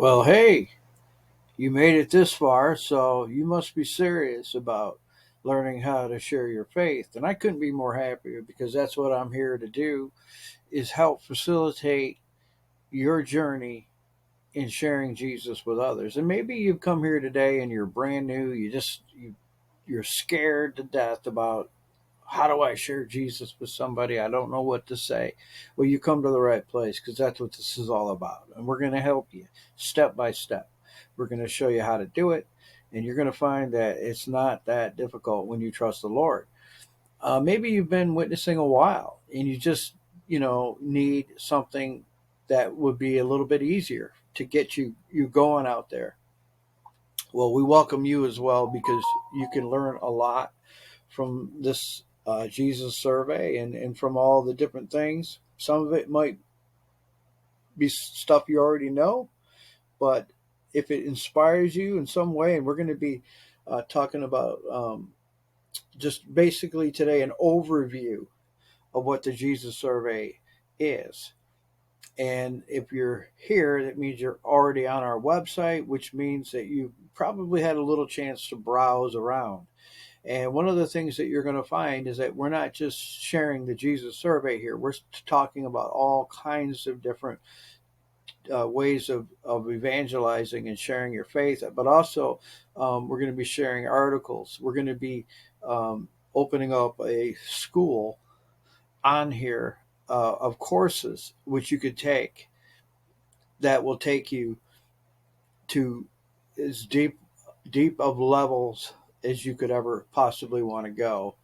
Well, hey, you made it this far, so you must be serious about learning how to share your faith. And I couldn't be more happier because that's what I'm here to do is help facilitate your journey in sharing Jesus with others. And maybe you've come here today and you're brand new, you're scared to death about how do I share Jesus with somebody? I don't know what to say. Well, you come to the right place because that's what this is all about. And we're going to help you step by step. We're going to show you how to do it. And you're going to find that it's not that difficult when you trust the Lord. Maybe you've been witnessing a while and you just, need something that would be a little bit easier to get you going out there. Well, we welcome you as well because you can learn a lot from this Jesus survey and from all the different things. Some of it might be stuff you already know, but if it inspires you in some way, and we're going to be talking about just basically today an overview of what the Jesus survey is. And if you're here, that means you're already on our website, which means that you probably had a little chance to browse around. And one of the things that you're going to find is that we're not just sharing the Jesus survey here. We're talking about all kinds of different ways of evangelizing and sharing your faith, but also we're going to be sharing articles. We're going to be opening up a school on here of courses which you could take that will take you to as deep of levels as you could ever possibly want to go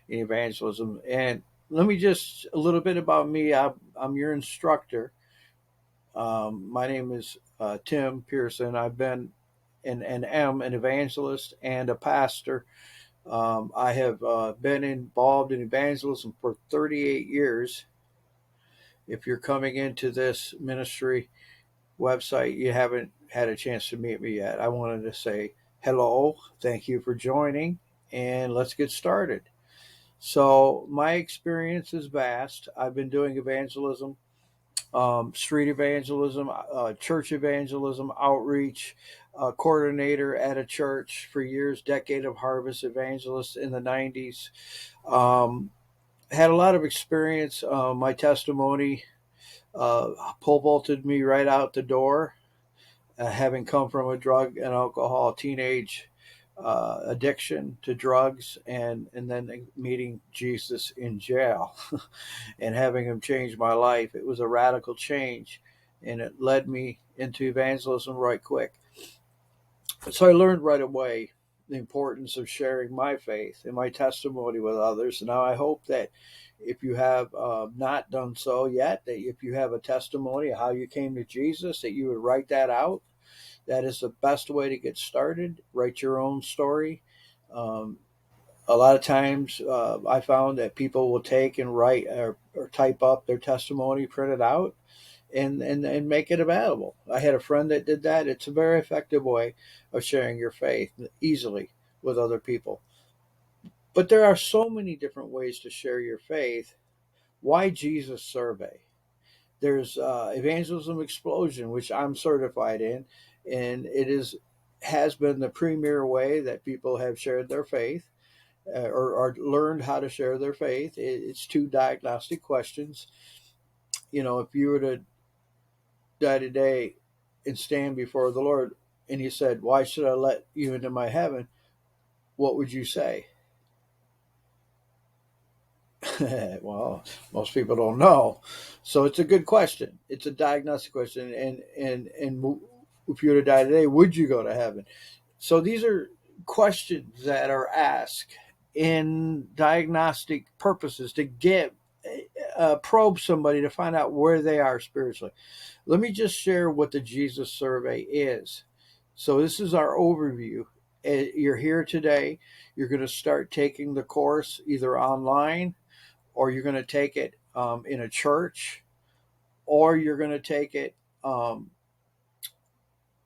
in evangelism. And let me just a little bit about me. I'm your instructor. My name is Tim Pearson. I've been and am an evangelist and a pastor. I have been involved in evangelism for 38 years. If you're coming into this ministry website, you haven't had a chance to meet me yet, I wanted to say hello, thank you for joining, and let's get started. So, my experience is vast. I've been doing evangelism, street evangelism, church evangelism, outreach, coordinator at a church for years, decade of harvest evangelist in the 90s. Um, had a lot of experience. My testimony pole vaulted me right out the door, having come from a drug and alcohol teenage addiction to drugs, and then meeting Jesus in jail and having him change my life. It was a radical change, and it led me into evangelism right quick. So I learned right away the importance of sharing my faith and my testimony with others. Now I hope that if you have not done so yet, that if you have a testimony of how you came to Jesus, that you would write that out. That is the best way to get started. Write your own story. Um, a lot of times, I found that people will take and write or type up their testimony, print it out, and make it available. I had a friend that did that. It's a very effective way of sharing your faith easily with other people. But there are so many different ways to share your faith. Why Jesus Survey? There's Evangelism Explosion, which I'm certified in, and it is has been the premier way that people have shared their faith or learned how to share their faith. It's two diagnostic questions. If you were to die today and stand before the Lord, and He said, "Why should I let you into my heaven?" What would you say? Well, most people don't know, so it's a good question. It's a diagnostic question, and if you were to die today, would you go to heaven? So these are questions that are asked in diagnostic purposes to get probe somebody to find out where they are spiritually. Let me just share what the Jesus survey is. So this is our overview. You're here today. You're going to start taking the course either online, or you're going to take it in a church, or you're going to take it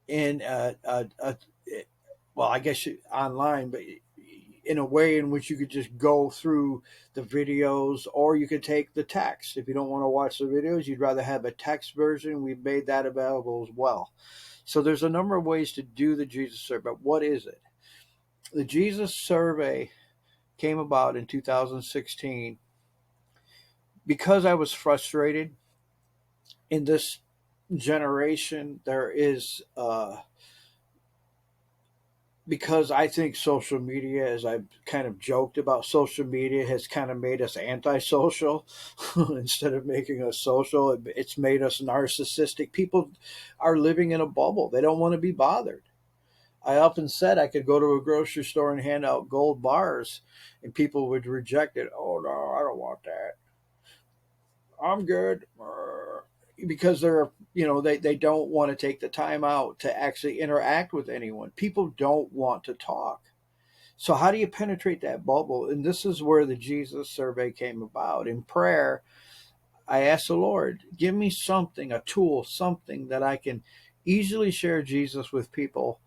in well, I guess online, but in a way in which you could just go through the videos, or you could take the text. If you don't want to watch the videos, you'd rather have a text version, we've made that available as well. So there's a number of ways to do the Jesus survey. But what is it? The Jesus survey came about in 2016 because I was frustrated in this generation. There is because I think social media, as I've kind of joked about, social media has kind of made us antisocial instead of making us social. It's made us narcissistic. People are living in a bubble. They don't want to be bothered. I often said I could go to a grocery store and hand out gold bars and people would reject it. Oh, no, I don't want that. I'm good. Because they're, they don't want to take the time out to actually interact with anyone. People don't want to talk. So how do you penetrate that bubble? And this is where the Jesus survey came about. In prayer, I asked the Lord, give me something, a tool, something that I can easily share Jesus with people,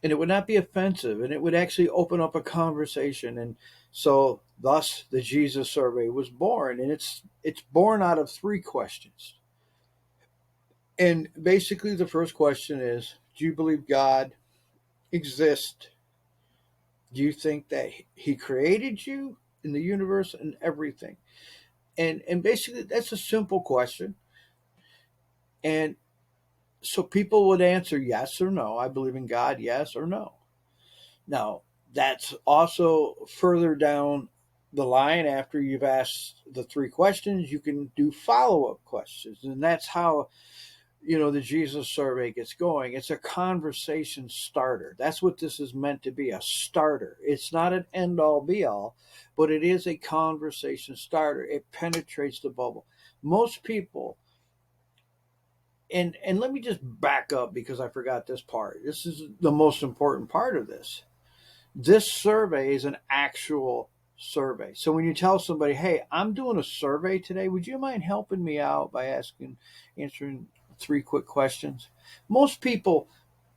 and it would not be offensive, and it would actually open up a conversation. And so thus the Jesus survey was born, and it's born out of 3 questions. And basically the first question is, do you believe God exists? Do you think that he created you in the universe and everything? And basically that's a simple question. And so people would answer yes or no. I believe in God, yes or no. Now, that's also further down the line. After you've asked the 3 questions, you can do follow-up questions. And that's how, the Jesus survey gets going. It's a conversation starter. That's what this is meant to be, a starter. It's not an end-all be-all, but it is a conversation starter. It penetrates the bubble. Most people, and let me just back up because I forgot this part. This is the most important part of this. This survey is an actual survey. So when you tell somebody, hey, I'm doing a survey today, would you mind helping me out by answering 3 quick questions? Most people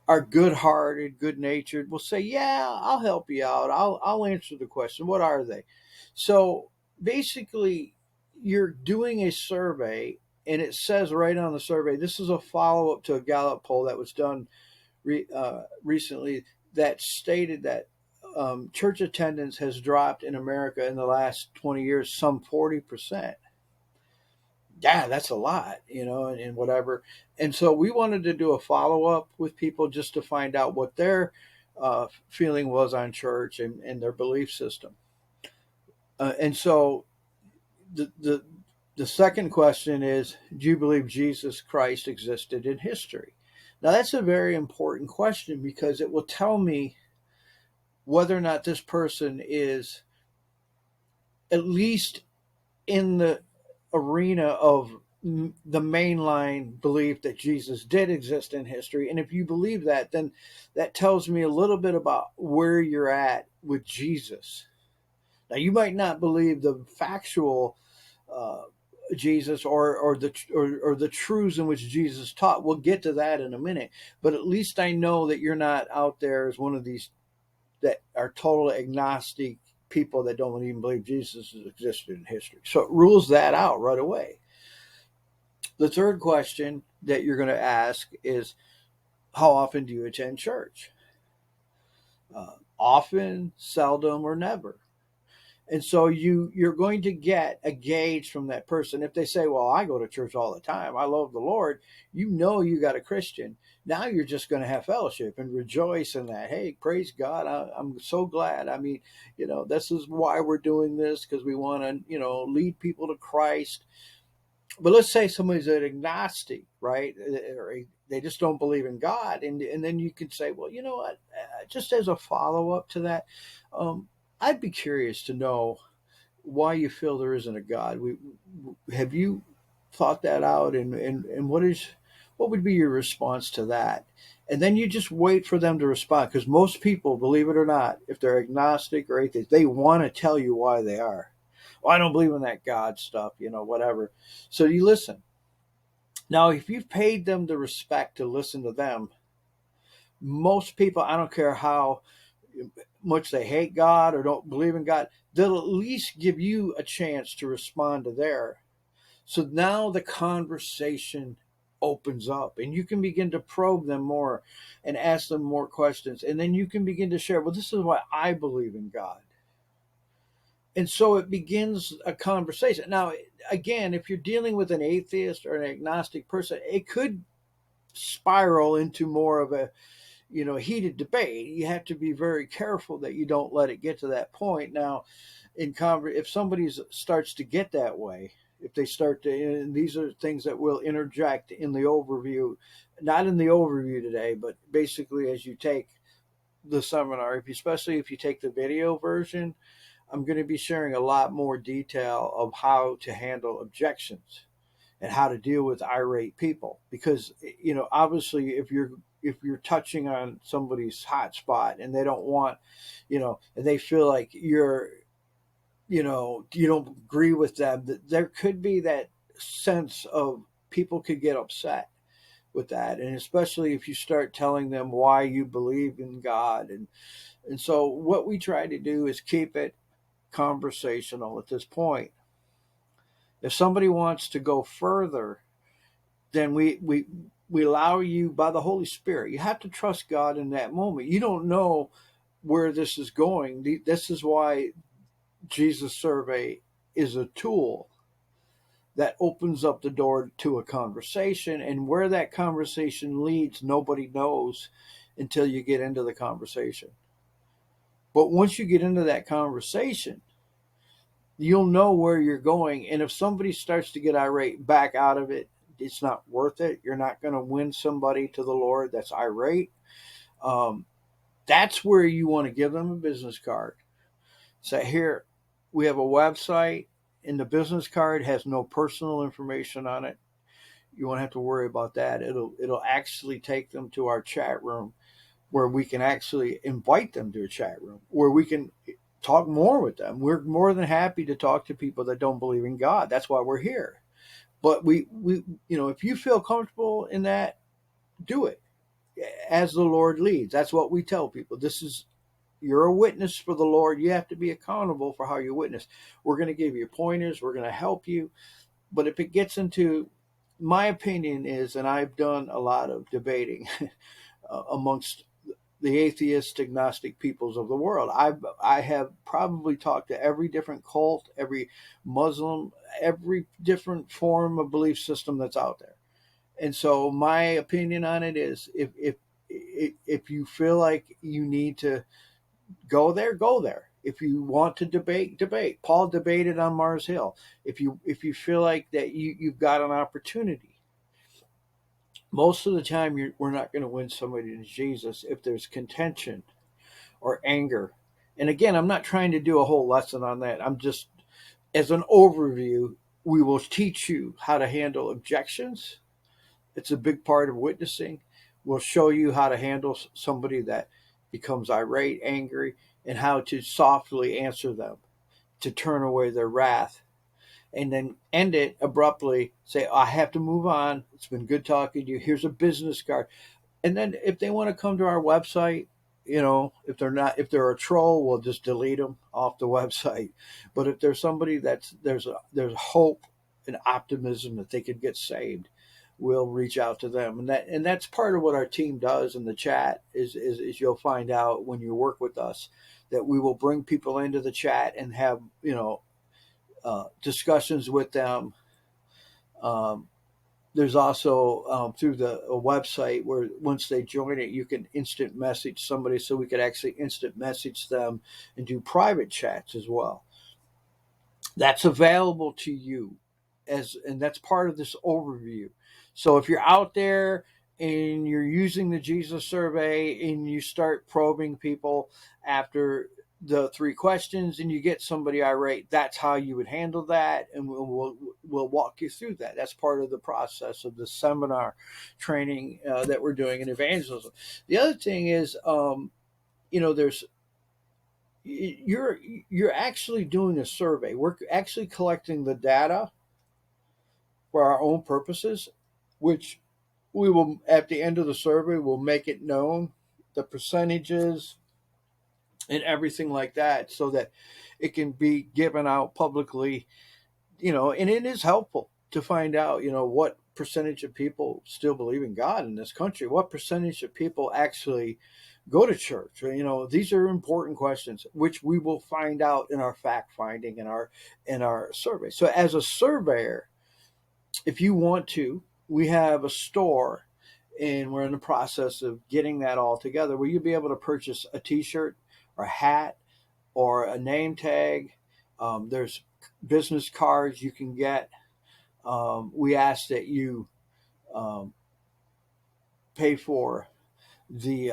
are good-hearted, good-natured, will say, yeah, I'll help you out. I'll answer the question. What are they? So basically, you're doing a survey, and it says right on the survey, this is a follow-up to a Gallup poll that was done recently that stated that church attendance has dropped in America in the last 20 years, some 40%. Yeah, that's a lot, and whatever. And so we wanted to do a follow up with people just to find out what their feeling was on church and their belief system. And so the second question is, do you believe Jesus Christ existed in history? Now, that's a very important question because it will tell me whether or not this person is at least in the arena of the mainline belief that Jesus did exist in history. And if you believe that, then that tells me a little bit about where you're at with Jesus. Now, you might not believe the factual Jesus or the truths in which Jesus taught. We'll get to that in a minute. But at least I know that you're not out there as one of these that are total agnostic people that don't even believe Jesus has existed in history. So it rules that out right away. The third question that you're going to ask is, how often do you attend church? Often, seldom, or never. And so you're going to get a gauge from that person. If they say, well, I go to church all the time, I love the Lord, you got a Christian. Now you're just going to have fellowship and rejoice in that. Hey, praise God. I'm so glad. I mean, this is why we're doing this, because we want to, lead people to Christ. But let's say somebody's an agnostic, right? Or they just don't believe in God. And then you can say, well, you know what? Just as a follow-up to that, I'd be curious to know why you feel there isn't a God. Have you thought that out? And what would be your response to that? And then you just wait for them to respond, because most people, believe it or not, if they're agnostic or atheist, they want to tell you why they are. Well, I don't believe in that God stuff, whatever. So you listen. Now, if you've paid them the respect to listen to them, most people, I don't care how much they hate God or don't believe in God, they'll at least give you a chance to respond to their. So now the conversation opens up, and you can begin to probe them more and ask them more questions. And then you can begin to share, well, this is why I believe in God. And so it begins a conversation. Now, again, if you're dealing with an atheist or an agnostic person, it could spiral into more of a heated debate. You have to be very careful that you don't let it get to that point. Now, if somebody starts to get that way, if they start to, and these are things that we'll interject in the overview, not in the overview today, but basically as you take the seminar, especially if you take the video version, I'm going to be sharing a lot more detail of how to handle objections and how to deal with irate people. Because obviously, if you're touching on somebody's hot spot and they don't want, and they feel like you don't agree with them, that there could be that sense of people could get upset with that, and especially if you start telling them why you believe in God. And so what we try to do is keep it conversational at this point. If somebody wants to go further, then we allow you by the Holy Spirit. You have to trust God in that moment. You don't know where this is going. This is why Jesus Survey is a tool that opens up the door to a conversation, and where that conversation leads, nobody knows until you get into the conversation. But once you get into that conversation, you'll know where you're going. And if somebody starts to get irate, back out of it. It's not worth it. You're not going to win somebody to the Lord that's irate. That's where you want to give them a business card. Say, here, we have a website, and the business card has no personal information on it. You won't have to worry about that. It'll actually take them to our chat room, where we can actually invite them to a chat room, where we can talk more with them. We're more than happy to talk to people that don't believe in God. That's why we're here. But we if you feel comfortable in that, do it as the Lord leads. That's what we tell people. You're a witness for the Lord. You have to be accountable for how you witness. We're going to give you pointers. We're going to help you. But if it gets into, my opinion is, and I've done a lot of debating amongst the atheist, agnostic peoples of the world. I have probably talked to every different cult, every Muslim, every different form of belief system that's out there. And so my opinion on it is, if you feel like you need to go there, go there. If you want to debate, debate. Paul debated on Mars Hill. If you feel like that you've got an opportunity, most of the time we're not going to win somebody to Jesus if there's contention or anger. And again, I'm not trying to do a whole lesson on that. I'm just, as an overview, we will teach you how to handle objections. It's a big part of witnessing. We'll show you how to handle somebody that becomes irate, angry, and how to softly answer them, to turn away their wrath, and then end it abruptly. Say, I have to move on. It's been good talking to you. Here's a business card. And then if they want to come to our website, if they're a troll, we'll just delete them off the website. But if there's somebody there's hope and optimism that they could get saved, we'll reach out to them. And that's part of what our team does in the chat is you'll find out when you work with us that we will bring people into the chat and have, discussions with them. There's also through the website where once they join it, you can instant message somebody, so we could actually instant message them and do private chats as well. That's available to you, and that's part of this overview. So if you're out there and you're using the Jesus Survey and you start probing people after the 3 questions and you get somebody irate, that's how you would handle that, and we'll walk you through that. That's part of the process of the seminar training that we're doing in evangelism. The other thing is, there's you're actually doing a survey. We're actually collecting the data for our own purposes, which we will, at the end of the survey, we'll make it known, the percentages and everything like that, so that it can be given out publicly, and it is helpful to find out, what percentage of people still believe in God in this country? What percentage of people actually go to church? These are important questions, which we will find out in our fact finding and our survey. So, as a surveyor, if you want to, we have a store, and we're in the process of getting that all together, where you'll be able to purchase a T-shirt or a hat or a name tag. There's business cards you can get. We ask that you um, pay for the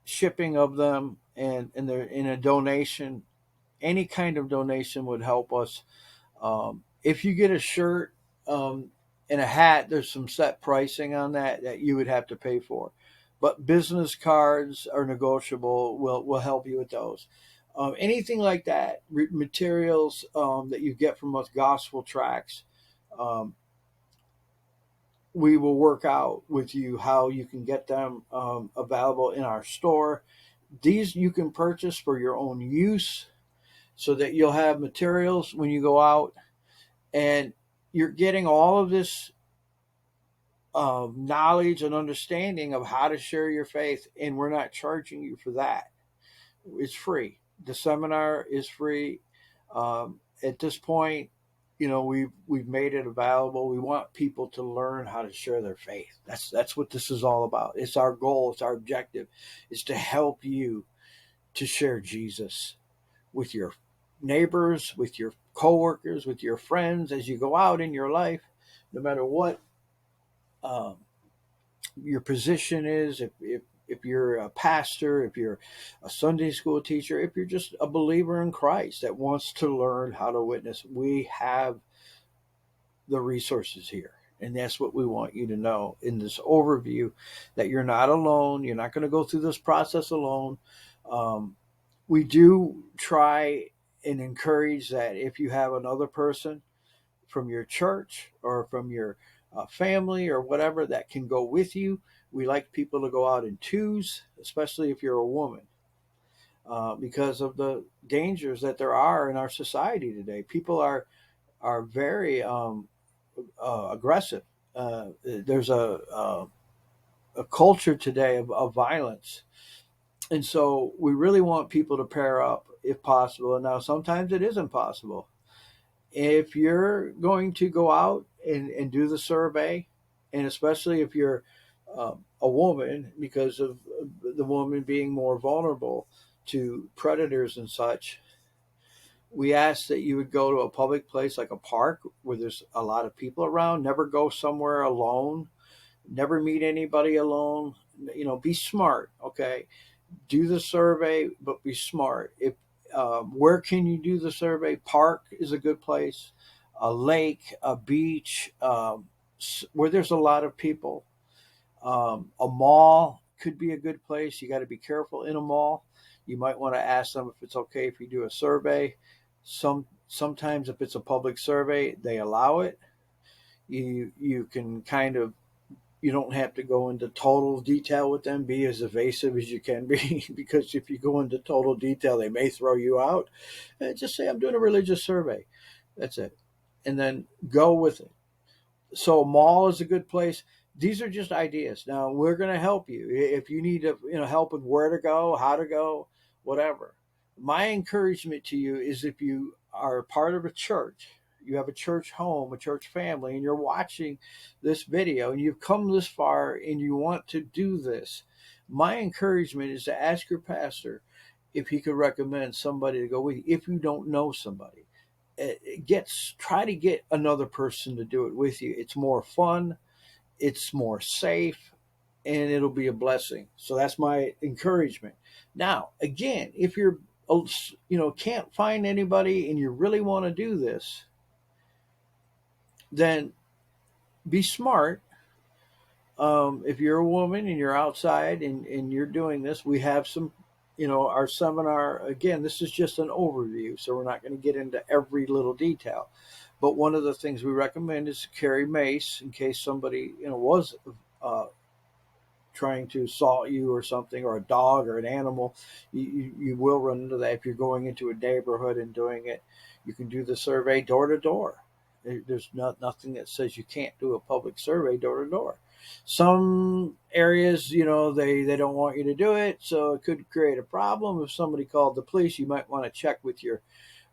shipping of them, and they're in a donation. Any kind of donation would help us. If you get a shirt and a hat, there's some set pricing on that you would have to pay for. But business cards are negotiable. We'll help you with those. Anything like that, materials that you get from us, gospel tracts, um, we will work out with you how you can get them available in our store. These you can purchase for your own use, so that you'll have materials when you go out, and you're getting all of this knowledge and understanding of how to share your faith, and we're not charging you for that. It's free. The seminar is free. At this point, we've made it available. We want people to learn how to share their faith. That's what this is all about. It's our goal. It's our objective. Is to help you to share Jesus with your neighbors, with your coworkers, with your friends as you go out in your life, no matter what um, your position is. If you're a pastor, if you're a Sunday school teacher, if you're just a believer in Christ that wants to learn how to witness, we have the resources here. And that's what we want you to know in this overview, that you're not alone. You're not going to go through this process alone. We do try and encourage that if you have another person from your church or from your family or whatever that can go with you, we like people to go out in twos, especially if you're a woman, because of the dangers that there are in our society today. People are very aggressive. There's a culture today of violence, and so we really want people to pair up if possible. And now sometimes it isn't possible. If you're going to go out and do the survey, and especially if you're a woman, because of the woman being more vulnerable to predators and such, we ask that you would go to a public place like a park where there's a lot of people around. Never go somewhere alone. Never meet anybody alone. Be smart. Okay, do the survey, but be smart. If Where can you do the survey? Park is a good place. A lake, a beach, where there's a lot of people. A mall could be a good place. You got to be careful in a mall. You might want to ask them if it's okay if you do a survey. Sometimes if it's a public survey, they allow it. You can kind of, you don't have to go into total detail with them. Be as evasive as you can be, because if you go into total detail, they may throw you out. And just say, I'm doing a religious survey. That's it. And then go with it. So a mall is a good place. These are just ideas. Now we're going to help you if you need to, help with where to go, how to go, whatever. My encouragement to you is, if you are part of a church, you have a church home, a church family, and you're watching this video and you've come this far and you want to do this, my encouragement is to ask your pastor if he could recommend somebody to go with you. If you don't know somebody, try to get another person to do it with you. It's more fun, it's more safe, and it'll be a blessing. So that's my encouragement. Now, again, if you're can't find anybody and you really want to do this, then be smart. If you're a woman and you're outside and you're doing this, we have some, our seminar. Again, this is just an overview, so we're not going to get into every little detail. But one of the things we recommend is to carry mace in case somebody, was trying to assault you or something, or a dog or an animal. You will run into that if you're going into a neighborhood and doing it. You can do the survey door to door. There's nothing that says you can't do a public survey door to door. Some areas, they don't want you to do it, so it could create a problem. If somebody called the police, you might want to check with your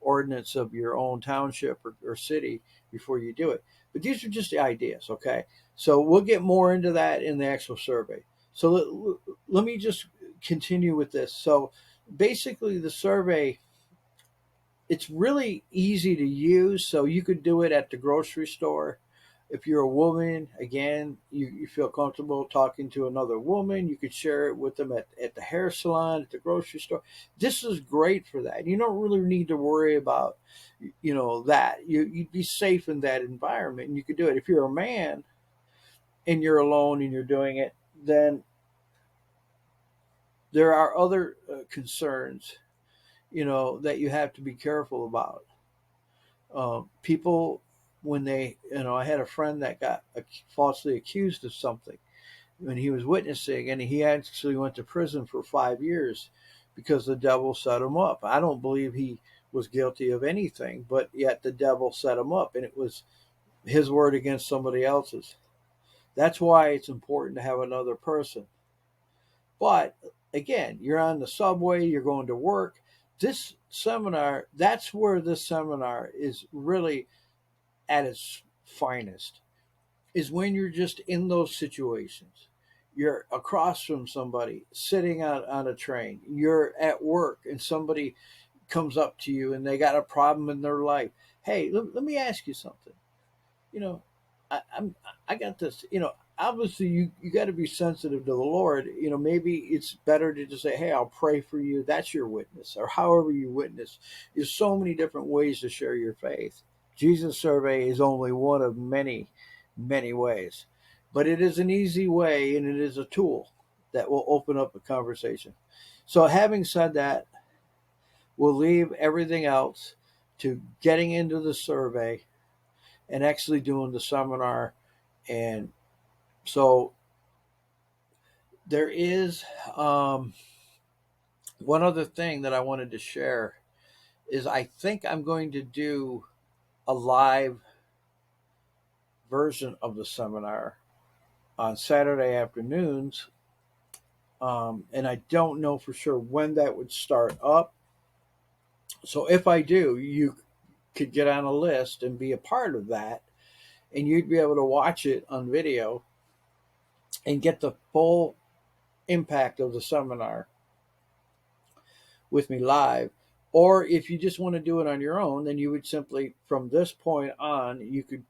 ordinance of your own township or city before you do it. But these are just the ideas, okay? So we'll get more into that in the actual survey. So let me just continue with this. So basically, the survey, it's really easy to use. So you could do it at the grocery store. If you're a woman, again, you feel comfortable talking to another woman, you could share it with them at the hair salon, at the grocery store. This is great for that. You don't really need to worry about, that. You'd be safe in that environment and you could do it. If you're a man and you're alone and you're doing it, then there are other concerns, that you have to be careful about. People, when I had a friend that got falsely accused of something when he was witnessing, and he actually went to prison for 5 years because the devil set him up. I don't believe he was guilty of anything, but yet the devil set him up, and it was his word against somebody else's. That's why it's important to have another person. But again, you're on the subway, you're going to work. This seminar, that's where this seminar is really at its finest, is when you're just in those situations. You're across from somebody, sitting on a train. You're at work and somebody comes up to you and they got a problem in their life. Hey, let me ask you something. You know, I got this. Obviously you got to be sensitive to the Lord. Maybe it's better to just say, "Hey, I'll pray for you." That's your witness, or however you witness. There's so many different ways to share your faith. Jesus survey is only one of many, many ways, but it is an easy way and it is a tool that will open up a conversation. So, having said that, we'll leave everything else to getting into the survey and actually doing the seminar. And so there is one other thing that I wanted to share is I think I'm going to do a live version of the seminar on Saturday afternoons. And I don't know for sure when that would start up. So if I do, you could get on a list and be a part of that, and you'd be able to watch it on video and get the full impact of the seminar with me live. Or if you just want to do it on your own, then you would simply, from this point on, you could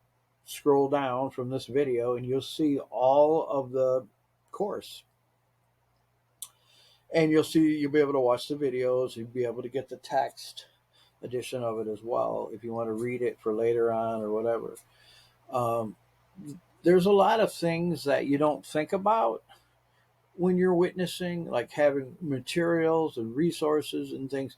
scroll down from this video and you'll see all of the course. And you'll be able to watch the videos, you'll be able to get the text edition of it as well if you want to read it for later on or whatever. Um, there's a lot of things that you don't think about when you're witnessing, like having materials and resources and things.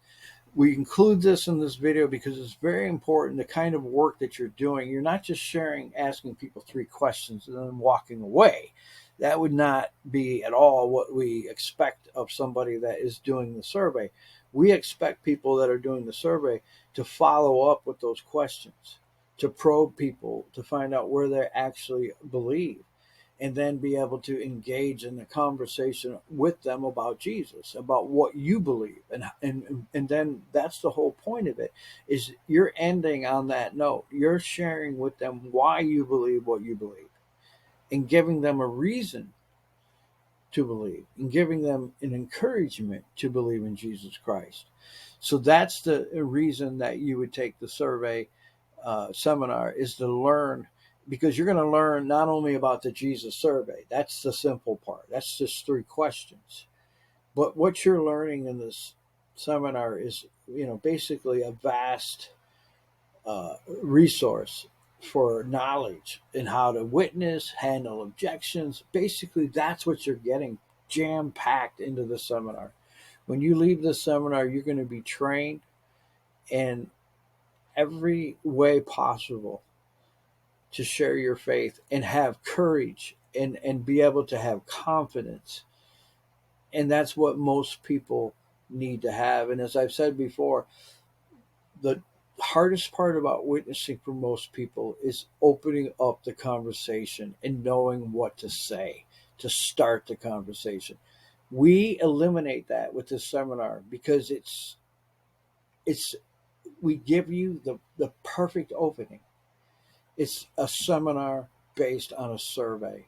We include this in this video because it's very important, the kind of work that you're doing. You're not just asking people 3 questions and then walking away. That would not be at all what we expect of somebody that is doing the survey. We expect people that are doing the survey to follow up with those questions, to probe people, to find out where they actually believe, and then be able to engage in the conversation with them about Jesus, about what you believe. And then that's the whole point of it, is you're ending on that note. You're sharing with them why you believe what you believe and giving them a reason to believe and giving them an encouragement to believe in Jesus Christ. So that's the reason that you would take the survey seminar, is to learn, because you're going to learn not only about the Jesus survey. That's the simple part. That's just 3 questions. But what you're learning in this seminar is, basically a vast resource for knowledge and how to witness, handle objections. Basically, that's what you're getting jam packed into the seminar. When you leave the seminar, you're going to be trained in every way possible to share your faith and have courage and be able to have confidence. And that's what most people need to have. And as I've said before, the hardest part about witnessing for most people is opening up the conversation and knowing what to say to start the conversation. We eliminate that with this seminar because it's we give you the perfect opening. It's a seminar based on a survey.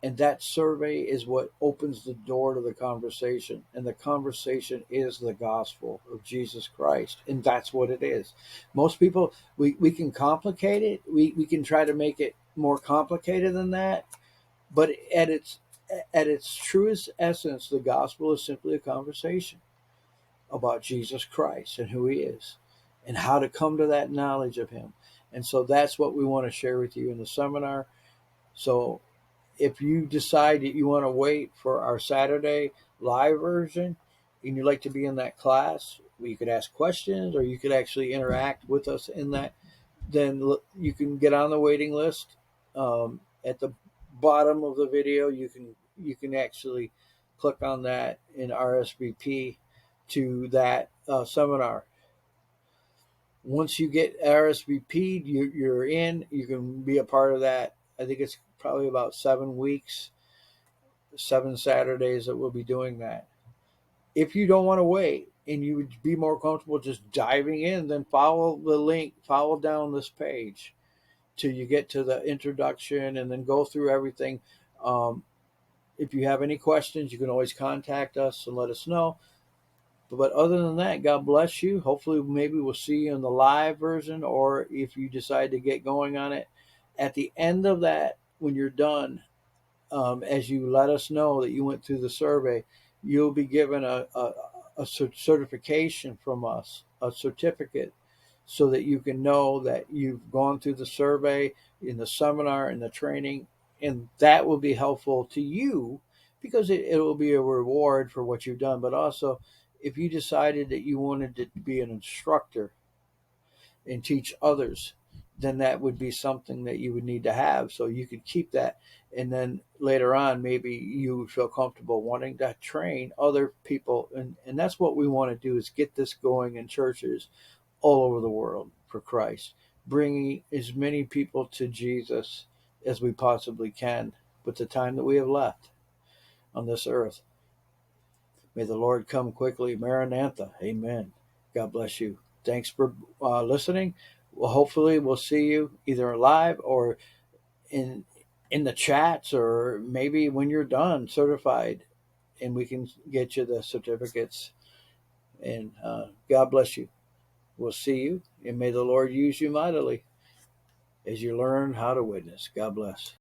And that survey is what opens the door to the conversation. And the conversation is the gospel of Jesus Christ. And that's what it is. Most people, we can complicate it. We can try to make it more complicated than that. But at its truest essence, the gospel is simply a conversation about Jesus Christ and who he is and how to come to that knowledge of him. And so that's what we want to share with you in the seminar. So if you decide that you want to wait for our Saturday live version and you'd like to be in that class, where you could ask questions or you could actually interact with us in that, then you can get on the waiting list. At the bottom of the video, you can actually click on that and RSVP to that seminar. Once you get RSVP'd, you're in. You can be a part of that. I think it's probably about 7 weeks, 7 Saturdays that we'll be doing that. If you don't want to wait and you would be more comfortable just diving in, then follow the link, follow down this page till you get to the introduction and then go through everything. Um, if you have any questions, you can always contact us and let us know. But other than that, God bless you. Hopefully, maybe we'll see you in the live version, or if you decide to get going on it. At the end of that, when you're done, as you let us know that you went through the survey, you'll be given a certification from us, a certificate, so that you can know that you've gone through the survey in the seminar and the training. And that will be helpful to you because it will be a reward for what you've done. But also, if you decided that you wanted to be an instructor and teach others, then that would be something that you would need to have. So you could keep that. And then later on, maybe you would feel comfortable wanting to train other people. And that's what we want to do, is get this going in churches all over the world for Christ, bringing as many people to Jesus as we possibly can with the time that we have left on this earth. May the Lord come quickly. Maranatha. Amen. God bless you. Thanks for listening. Well, hopefully we'll see you either live or in the chats, or maybe when you're done certified, and we can get you the certificates. And God bless you. We'll see you, and may the Lord use you mightily as you learn how to witness. God bless.